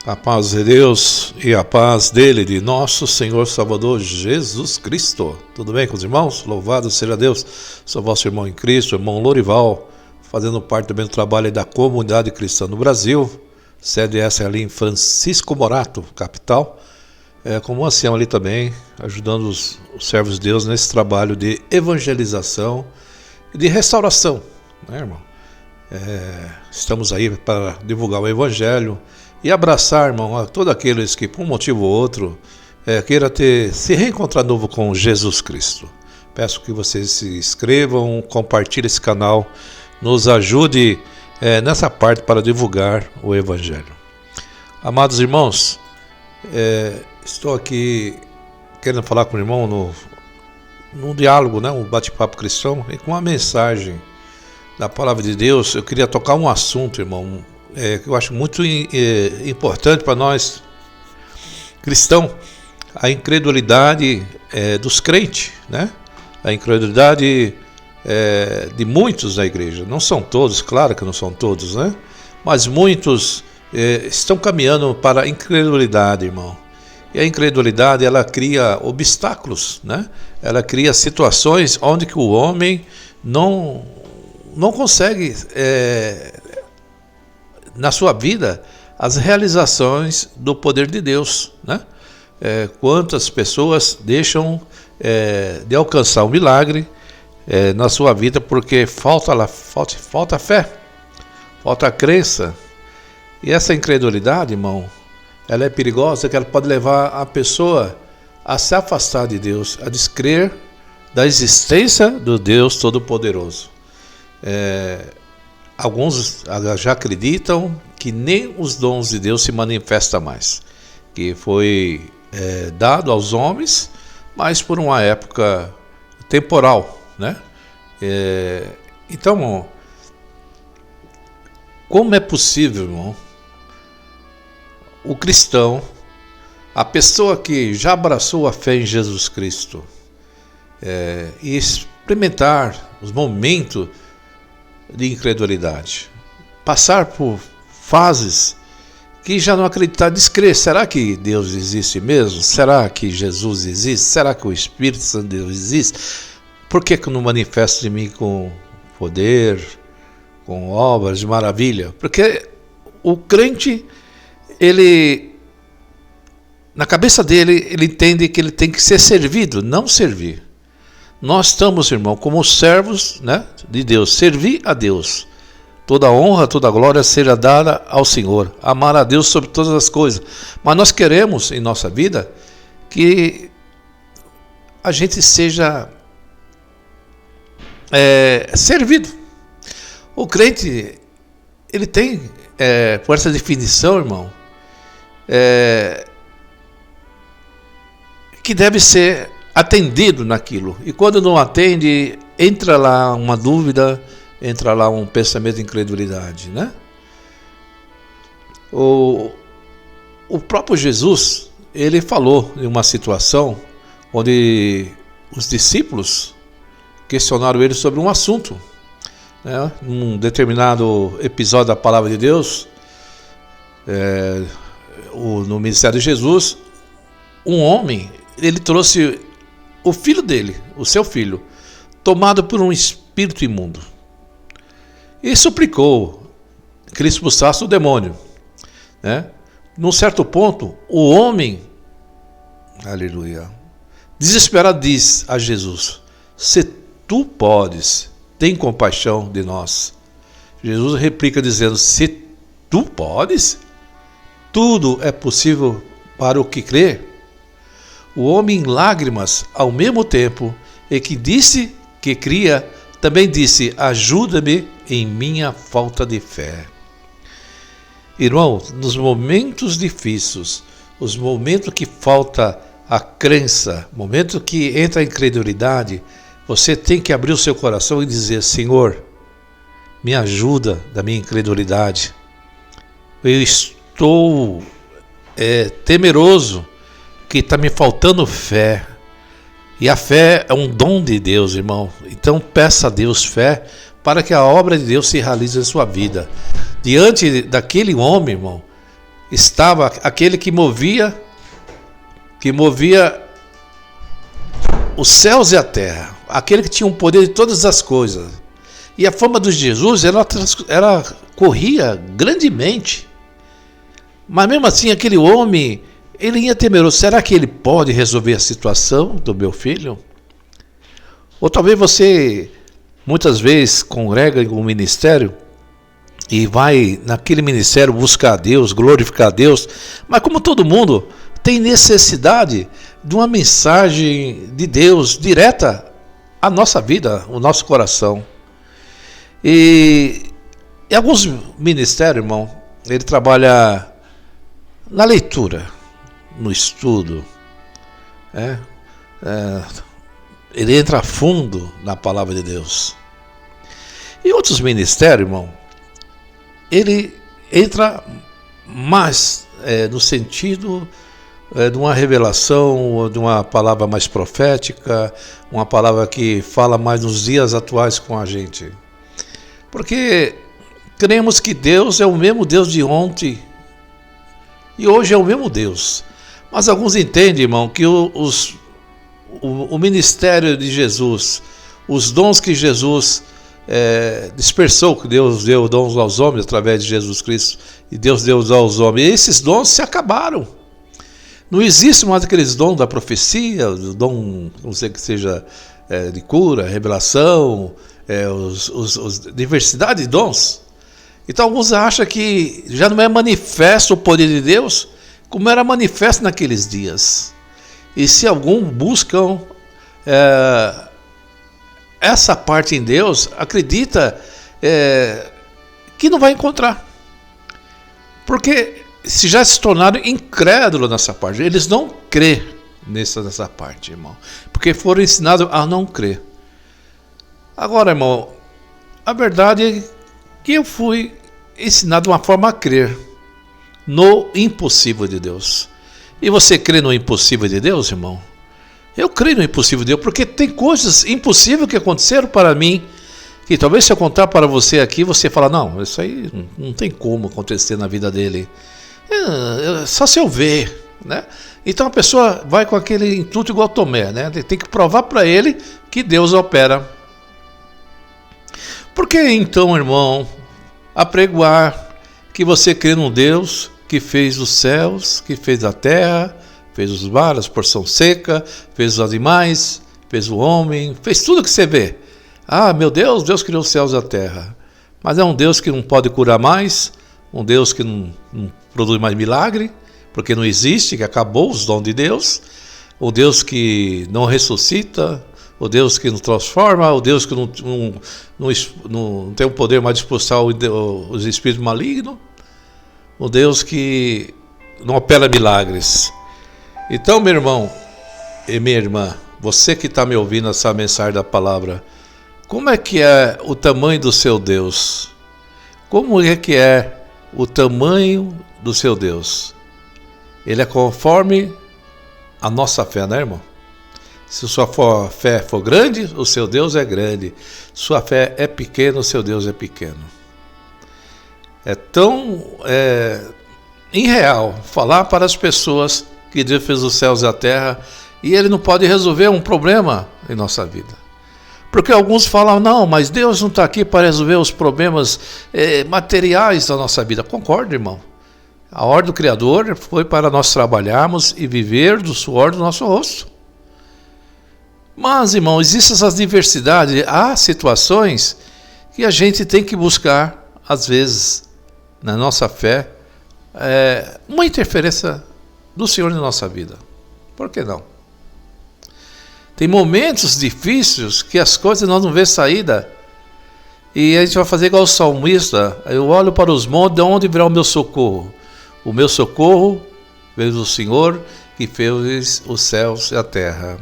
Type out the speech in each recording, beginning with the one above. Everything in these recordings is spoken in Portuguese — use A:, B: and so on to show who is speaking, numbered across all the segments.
A: A paz de Deus e a paz dele, de nosso Senhor Salvador Jesus Cristo. Tudo bem com os irmãos? Louvado seja Deus. Sou vosso irmão em Cristo, irmão Lorival, fazendo parte também do trabalho da comunidade cristã no Brasil. Sede essa ali em Francisco Morato, capital. Como ancião ali também, ajudando os servos de Deus nesse trabalho de evangelização e de restauração, né, irmão? Estamos aí para divulgar o Evangelho e abraçar, irmão, a todos aqueles que por um motivo ou outro queira se reencontrar novo com Jesus Cristo. Peço que vocês se inscrevam, compartilhem esse canal, nos ajude nessa parte para divulgar o Evangelho. Amados irmãos, estou aqui querendo falar com o irmão num diálogo, né, um bate-papo cristão, e com uma mensagem da palavra de Deus. Eu queria tocar um assunto, irmão, que eu acho muito importante para nós cristãos: a incredulidade dos crentes, né? A incredulidade de muitos na igreja. Não são todos, claro que não são todos, né? Mas muitos estão caminhando para a incredulidade, irmão. E a incredulidade, ela cria obstáculos, né? Ela cria situações onde que o homem não consegue, na sua vida, as realizações do poder de Deus, né? Quantas pessoas deixam de alcançar um milagre na sua vida porque falta fé, falta crença. E essa incredulidade, irmão, ela é perigosa, que ela pode levar a pessoa a se afastar de Deus, a descrer da existência do Deus Todo-Poderoso. Alguns já acreditam que nem os dons de Deus se manifestam mais, que foi dado aos homens, mas por uma época temporal, né? Então, irmão, como é possível, irmão, o cristão, a pessoa que já abraçou a fé em Jesus Cristo, e experimentar os momentos de incredulidade, passar por fases que já não acreditar, descrer: será que Deus existe mesmo? Será que Jesus existe? Será que o Espírito Santo de Deus existe? Por que não manifesta em mim com poder, com obras de maravilha? Porque o crente, ele, na cabeça dele, ele entende que ele tem que ser servido, não servir. Nós estamos, irmão, como servos, né, de Deus, servir a Deus. Toda honra, toda glória seja dada ao Senhor. Amar a Deus sobre todas as coisas. Mas nós queremos em nossa vida que a gente seja servido. O crente, ele tem, por essa definição, irmão, que deve ser atendido naquilo. E quando não atende, entra lá uma dúvida, entra lá um pensamento de incredulidade, né? O próprio Jesus, ele falou em uma situação onde os discípulos questionaram ele sobre um assunto, né? Num determinado episódio da palavra de Deus, no ministério de Jesus, um homem, ele trouxe o filho dele, o seu filho, tomado por um espírito imundo, e suplicou que ele expulsasse o demônio, né? Num certo ponto, o homem, aleluia, desesperado, diz a Jesus: se tu podes, tem compaixão de nós. Jesus replica dizendo: se tu podes, tudo é possível para o que crê. O homem em lágrimas, ao mesmo tempo, e que disse que cria, também disse: ajuda-me em minha falta de fé. Irmão, nos momentos difíceis, os momentos que falta a crença, momentos que entra a incredulidade, você tem que abrir o seu coração e dizer: Senhor, me ajuda da minha incredulidade. Eu estou temeroso, que está me faltando fé. E a fé é um dom de Deus, irmão. Então peça a Deus fé para que a obra de Deus se realize em sua vida. Diante daquele homem, irmão, estava aquele que movia os céus e a terra, aquele que tinha o poder de todas as coisas. E a fama de Jesus, ela corria grandemente. Mas mesmo assim, aquele homem, ele ia temeroso. Será que ele pode resolver a situação do meu filho? Ou talvez você, muitas vezes, congrega em um ministério e vai naquele ministério buscar a Deus, glorificar a Deus. Mas como todo mundo tem necessidade de uma mensagem de Deus direta à nossa vida, ao nosso coração. E alguns ministérios, irmão, ele trabalha na leitura, no estudo, ele entra a fundo na palavra de Deus. E outros ministérios, irmão, ele entra mais no sentido de uma revelação, de uma palavra mais profética, uma palavra que fala mais nos dias atuais com a gente. Porque cremos que Deus é o mesmo Deus de ontem e hoje é o mesmo Deus. Mas alguns entendem, irmão, que o ministério de Jesus, os dons que Jesus dispersou, que Deus deu dons aos homens através de Jesus Cristo, e Deus deu aos homens, e esses dons se acabaram. Não existe mais aqueles dons da profecia, o dom, não sei que seja de cura, revelação, diversidade de dons. Então alguns acham que já não é manifesto o poder de Deus como era manifesto naqueles dias. E se algum buscam essa parte em Deus, acredita que não vai encontrar. Porque se já se tornaram incrédulos nessa parte, eles não crêem nessa parte, irmão, porque foram ensinados a não crer. Agora, irmão, a verdade é que eu fui ensinado de uma forma a crer no impossível de Deus. E você crê no impossível de Deus, irmão? Eu creio no impossível de Deus, porque tem coisas impossíveis que aconteceram para mim, que talvez se eu contar para você aqui, você fala, não, isso aí não tem como acontecer na vida dele. Só se eu ver, né? Então a pessoa vai com aquele intuito igual Tomé, né? Tem que provar para ele que Deus opera. Por que então, irmão, apregoar que você crê num Deus que fez os céus, que fez a terra, fez os mares, porção seca, fez os animais, fez o homem, fez tudo que você vê? Ah, meu Deus, Deus criou os céus e a terra. Mas é um Deus que não pode curar mais, um Deus que não produz mais milagre, porque não existe, que acabou os dons de Deus, o Deus que não ressuscita, o Deus que não transforma, o Deus que não tem o poder mais de expulsar os espíritos malignos, o Deus que não opera milagres. Então, meu irmão e minha irmã, você que está me ouvindo essa mensagem da palavra, como é que é o tamanho do seu Deus? Como é que é o tamanho do seu Deus? Ele é conforme a nossa fé, né, irmão? Se sua fé for grande, o seu Deus é grande. Sua fé é pequena, o seu Deus é pequeno. É tão irreal falar para as pessoas que Deus fez os céus e a terra e Ele não pode resolver um problema em nossa vida. Porque alguns falam, não, mas Deus não está aqui para resolver os problemas materiais da nossa vida. Concordo, irmão. A ordem do Criador foi para nós trabalharmos e viver do suor do nosso rosto. Mas, irmão, existem essas diversidades. Há situações que a gente tem que buscar, às vezes, na nossa fé, uma interferência do Senhor na nossa vida. Por que não? Tem momentos difíceis que as coisas nós não vemos saída. E a gente vai fazer igual o salmista. Eu olho para os montes, de onde virá o meu socorro? O meu socorro veio do Senhor que fez os céus e a terra.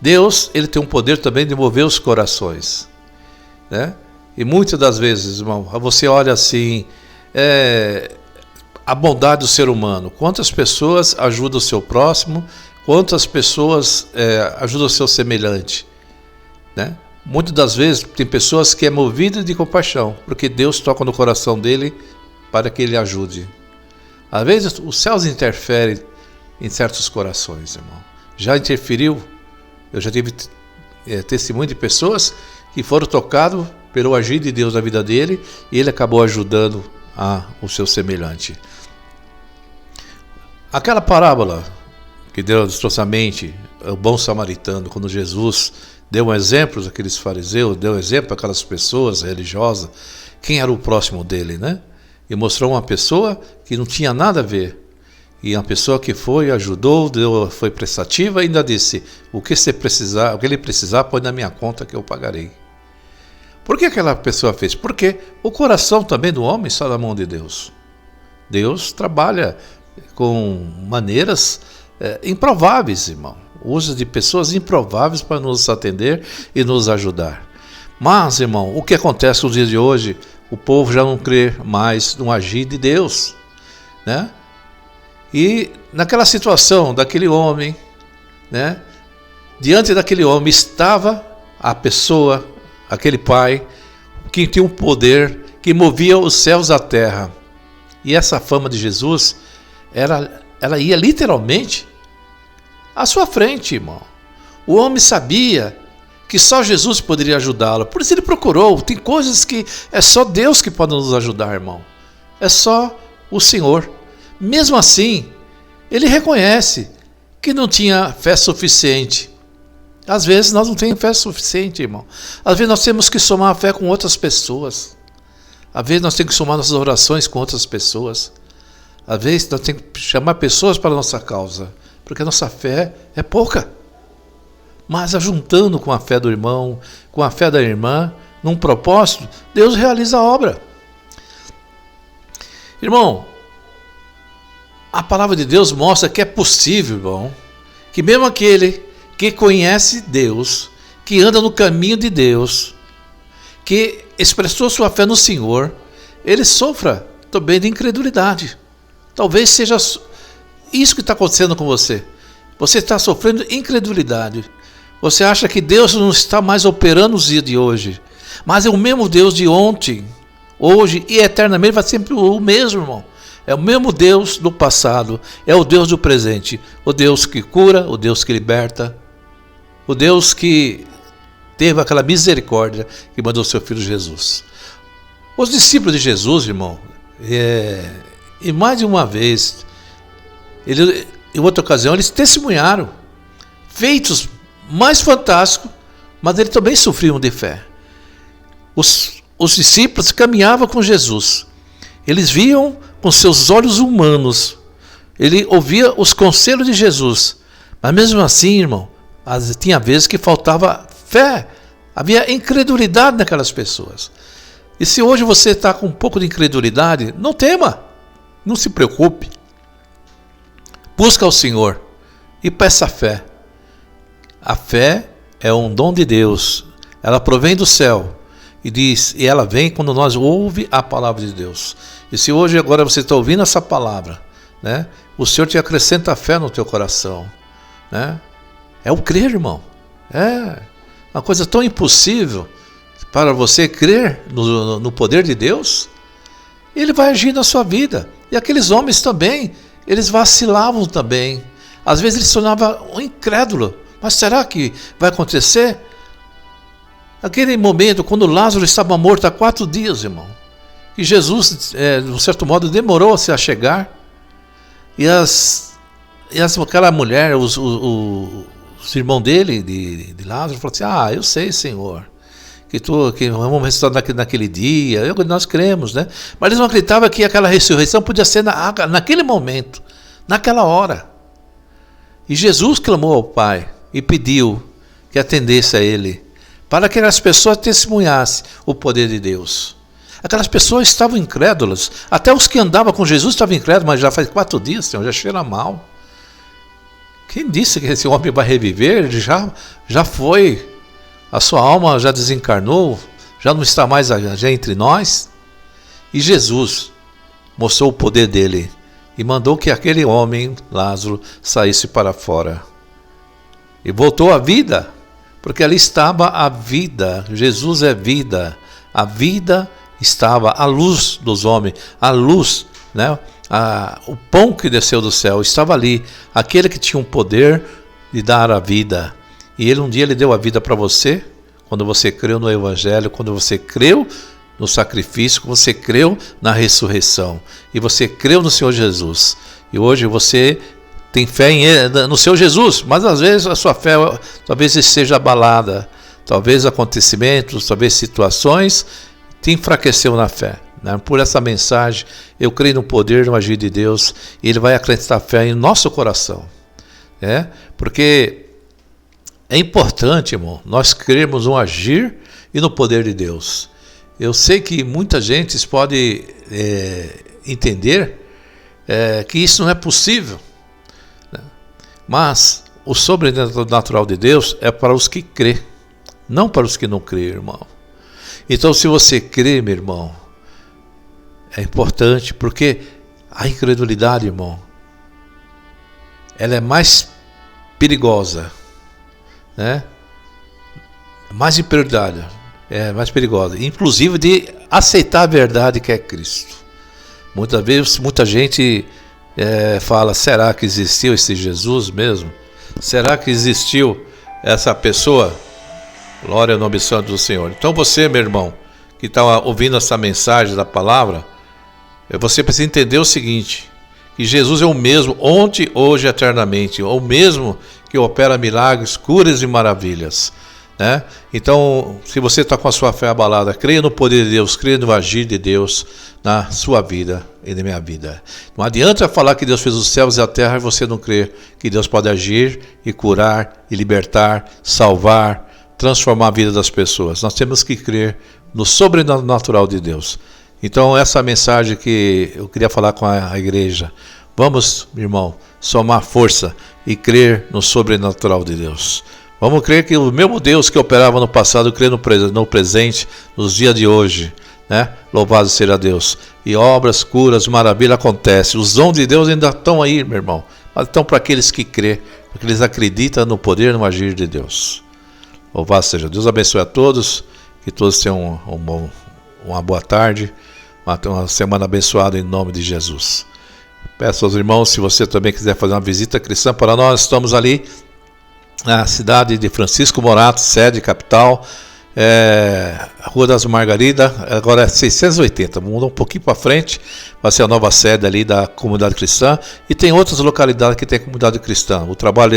A: Deus, Ele tem um poder também de mover os corações, né? E muitas das vezes, irmão, você olha assim, a bondade do ser humano. Quantas pessoas ajudam o seu próximo, quantas pessoas ajudam o seu semelhante, né? Muitas das vezes tem pessoas que é movido de compaixão, porque Deus toca no coração dele para que ele ajude. Às vezes os céus interferem em certos corações, irmão. Já interferiu? Eu já tive testemunho de pessoas que foram tocados pelo agir de Deus na vida dele e ele acabou ajudando o seu semelhante. Aquela parábola que Deus trouxe à mente, o bom samaritano, quando Jesus deu um exemplo àqueles fariseus, deu um exemplo àquelas pessoas religiosas, quem era o próximo dele, né? E mostrou uma pessoa que não tinha nada a ver. E uma pessoa que foi, ajudou, foi prestativa e ainda disse, o que ele precisar, põe na minha conta que eu pagarei. Por que aquela pessoa fez? Porque o coração também do homem está na mão de Deus. Deus trabalha com maneiras improváveis, irmão. Usa de pessoas improváveis para nos atender e nos ajudar. Mas, irmão, o que acontece nos dias de hoje? O povo já não crê mais no agir de Deus, né? E naquela situação daquele homem, né? Diante daquele homem estava a pessoa, aquele pai, que tinha um poder que movia os céus à terra. E essa fama de Jesus, ela ia literalmente à sua frente, irmão. O homem sabia que só Jesus poderia ajudá-lo. Por isso ele procurou. Tem coisas que é só Deus que pode nos ajudar, irmão. É só o Senhor. Mesmo assim, ele reconhece que não tinha fé suficiente. Às vezes nós não temos fé suficiente, irmão. Às vezes nós temos que somar a fé com outras pessoas. Às vezes nós temos que somar nossas orações com outras pessoas. Às vezes nós temos que chamar pessoas para a nossa causa. Porque a nossa fé é pouca. Mas ajuntando com a fé do irmão, com a fé da irmã, num propósito, Deus realiza a obra. Irmão, a palavra de Deus mostra que é possível, irmão, que mesmo aquele que conhece Deus, que anda no caminho de Deus, que expressou sua fé no Senhor, ele sofra também de incredulidade. Talvez seja isso que está acontecendo com você. Você está sofrendo incredulidade. Você acha que Deus não está mais operando nos dias de hoje. Mas é o mesmo Deus de ontem, hoje e eternamente vai sempre o mesmo, irmão. É o mesmo Deus do passado, é o Deus do presente. O Deus que cura, o Deus que liberta. O Deus que teve aquela misericórdia que mandou seu Filho Jesus. Os discípulos de Jesus, irmão, e mais de uma vez, em outra ocasião, eles testemunharam feitos mais fantásticos, mas eles também sofriam de fé. Os discípulos caminhavam com Jesus. Eles viam com seus olhos humanos. Ele ouvia os conselhos de Jesus. Mas mesmo assim, irmão, tinha vezes que faltava fé. Havia incredulidade naquelas pessoas. E se hoje você está com um pouco de incredulidade, não tema. Não se preocupe. Busca o Senhor e peça fé. A fé é um dom de Deus. Ela provém do céu. E ela vem quando nós ouvimos a palavra de Deus. E se hoje agora você está ouvindo essa palavra, né, o Senhor te acrescenta fé no teu coração, né? É o crer, irmão. É uma coisa tão impossível para você crer no poder de Deus. Ele vai agir na sua vida. E aqueles homens também, eles vacilavam também. Às vezes eles se tornavam incrédulos. Mas será que vai acontecer? Naquele momento, quando Lázaro estava morto há 4 dias, irmão, e Jesus, de um certo modo, demorou a se chegar, e aquela mulher, os irmãos dele, de Lázaro, falaram assim, eu sei, Senhor, que vamos ressuscitar naquele dia, nós cremos, né? Mas eles não acreditavam que aquela ressurreição podia ser naquele momento, naquela hora. E Jesus clamou ao Pai e pediu que atendesse a ele, para que as pessoas testemunhassem o poder de Deus. Aquelas pessoas estavam incrédulas, até os que andavam com Jesus estavam incrédulos, mas já faz 4 dias, Senhor, já cheira mal. Quem disse que esse homem vai reviver? Ele já foi, a sua alma já desencarnou, já não está mais já entre nós. E Jesus mostrou o poder dele e mandou que aquele homem, Lázaro, saísse para fora. E voltou à vida, porque ali estava a vida. Jesus é vida. A vida estava, a luz dos homens, a luz, né? O pão que desceu do céu estava ali, aquele que tinha um poder de dar a vida. E um dia ele deu a vida para você, quando você creu no Evangelho, quando você creu no sacrifício, quando você creu na ressurreição, e você creu no Senhor Jesus. E hoje você tem fé no Senhor Jesus, mas às vezes a sua fé talvez seja abalada, talvez acontecimentos, talvez situações te enfraqueceu na fé. Por essa mensagem, eu creio no poder, no agir de Deus, e Ele vai acrescentar fé em nosso coração. Porque é importante, irmão, nós crermos no agir e no poder de Deus. Eu sei que muita gente pode entender que isso não é possível, mas o sobrenatural de Deus é para os que crê, não para os que não crê, irmão. Então, se você crê, meu irmão, é importante, porque a incredulidade, irmão, ela é mais perigosa, mais imprioridade, mais perigosa, inclusive de aceitar a verdade que é Cristo. Muitas vezes, muita gente fala, será que existiu esse Jesus mesmo? Será que existiu essa pessoa? Glória ao nome santo do Senhor. Então você, meu irmão, que está ouvindo essa mensagem da palavra, você precisa entender o seguinte, que Jesus é o mesmo ontem, hoje e eternamente, o mesmo que opera milagres, curas e maravilhas. Então, se você está com a sua fé abalada, creia no poder de Deus, creia no agir de Deus na sua vida e na minha vida. Não adianta falar que Deus fez os céus e a terra e você não crer que Deus pode agir e curar e libertar, salvar, transformar a vida das pessoas. Nós temos que crer no sobrenatural de Deus. Então, essa mensagem que eu queria falar com a igreja, vamos, irmão, somar força e crer no sobrenatural de Deus. Vamos crer que o mesmo Deus que operava no passado, crê no presente, nos dias de hoje, Louvado seja Deus. E obras, curas, maravilha acontecem. Os dons de Deus ainda estão aí, meu irmão, mas estão para aqueles que crê, porque eles acreditam no poder e no agir de Deus. Louvado seja Deus. Abençoe a todos, que todos tenham uma boa tarde, uma semana abençoada em nome de Jesus. Peço aos irmãos, se você também quiser fazer uma visita cristã para nós, estamos ali na cidade de Francisco Morato, sede, capital, Rua das Margaridas, agora é 680, mudou um pouquinho para frente, vai ser a nova sede ali da comunidade cristã, e tem outras localidades que tem comunidade cristã. O trabalho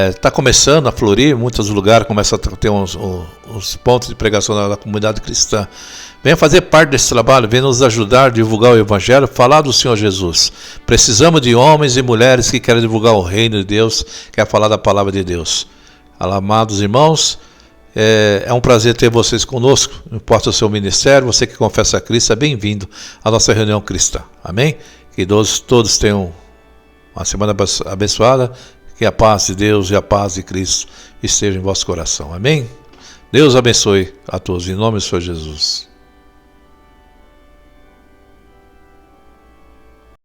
A: está começando a florir, em muitos lugares começam a ter uns pontos de pregação da comunidade cristã. Venha fazer parte desse trabalho, venha nos ajudar a divulgar o Evangelho, falar do Senhor Jesus. Precisamos de homens e mulheres que querem divulgar o reino de Deus, querem falar da palavra de Deus. Amados irmãos, é um prazer ter vocês conosco, não importa o seu ministério, você que confessa a Cristo, é bem-vindo à nossa reunião cristã. Amém? Que todos tenham uma semana abençoada, que a paz de Deus e a paz de Cristo estejam em vosso coração. Amém? Deus abençoe a todos, em nome do Senhor Jesus.